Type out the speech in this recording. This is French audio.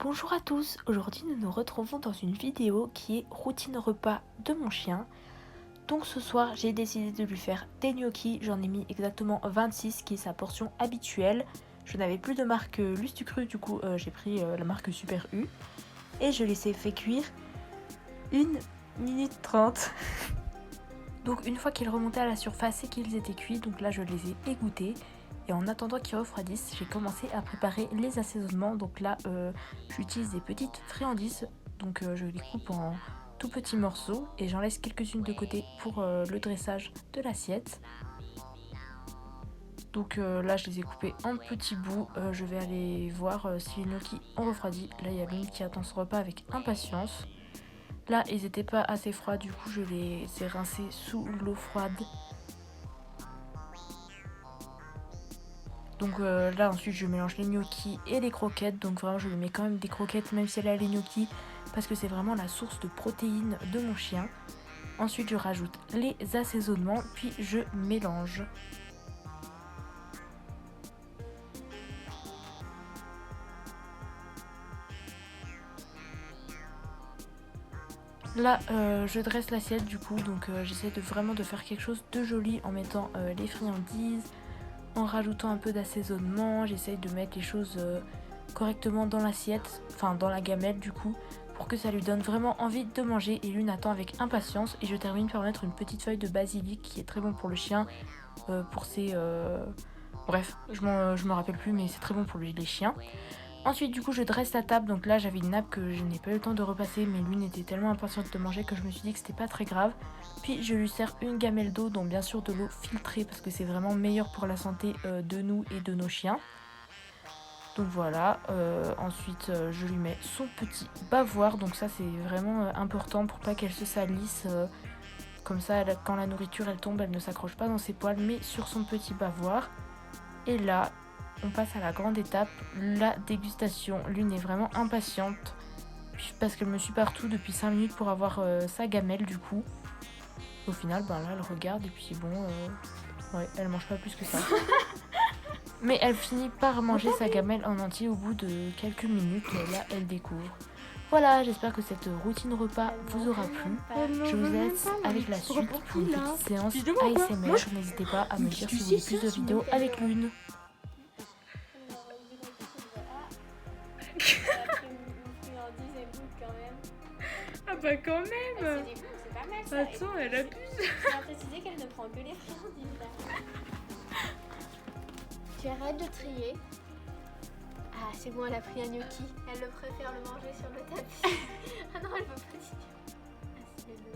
Bonjour à tous, aujourd'hui nous nous retrouvons dans une vidéo qui est routine repas de mon chien. Donc ce soir j'ai décidé de lui faire des gnocchis, j'en ai mis exactement 26 qui est sa portion habituelle. Je n'avais plus de marque Lustucru, du coup j'ai pris la marque Super U et je les ai fait cuire 1 minute 30. Donc une fois qu'ils remontaient à la surface et qu'ils étaient cuits, donc là je les ai égouttés. Et en attendant qu'ils refroidissent, j'ai commencé à préparer les assaisonnements. Donc là, j'utilise des petites friandises. Donc je les coupe en tout petits morceaux et j'en laisse quelques-unes de côté pour le dressage de l'assiette. Donc là, je les ai coupées en petits bouts. Je vais aller voir si les gnocchis ont refroidi. Là, il y a l'une qui attend ce repas avec impatience. Là, ils n'étaient pas assez froids, du coup, je les ai rincés sous l'eau froide. Donc là ensuite je mélange les gnocchis et les croquettes. Donc vraiment je lui mets quand même des croquettes même si elle a les gnocchis, parce que c'est vraiment la source de protéines de mon chien. Ensuite je rajoute les assaisonnements puis je mélange. Là je dresse l'assiette du coup, donc j'essaie vraiment de faire quelque chose de joli en mettant les friandises, en rajoutant un peu d'assaisonnement. J'essaye de mettre les choses correctement dans l'assiette, enfin dans la gamelle du coup, pour que ça lui donne vraiment envie de manger. Et Lune attend avec impatience. Et je termine par mettre une petite feuille de basilic qui est très bon pour le chien, pour ses... Bref, je me rappelle plus, mais c'est très bon pour les chiens. Ensuite du coup je dresse la table. Donc là j'avais une nappe que je n'ai pas eu le temps de repasser, mais Lune était tellement impatiente de manger que je me suis dit que c'était pas très grave. Puis je lui sers une gamelle d'eau, dont bien sûr de l'eau filtrée, parce que c'est vraiment meilleur pour la santé de nous et de nos chiens. Donc voilà, ensuite je lui mets son petit bavoir. Donc ça c'est vraiment important pour pas qu'elle se salisse. Comme ça quand la nourriture elle tombe, elle ne s'accroche pas dans ses poils mais sur son petit bavoir. Et là on passe à la grande étape, la dégustation. Lune est vraiment impatiente parce qu'elle me suit partout depuis 5 minutes pour avoir sa gamelle du coup. Au final là elle regarde et puis bon ouais, elle mange pas plus que ça. Mais elle finit par manger sa gamelle en entier au bout de quelques minutes. Là elle découvre. Voilà, j'espère que cette routine repas vous aura plu. Je vous laisse avec la suite pour une petite séance ASMR. N'hésitez pas à me dire si vous voulez plus de vidéos avec Lune. Ah bah quand même. C'est pas mal ça. Attends, elle abuse. Je tiens à préciser qu'elle ne prend que les friandises là. Tu arrêtes de trier. Ah c'est bon, elle a pris un gnocchi. Elle le préfère le manger sur le tapis. Ah non, elle veut pas dire. Ah, c'est le...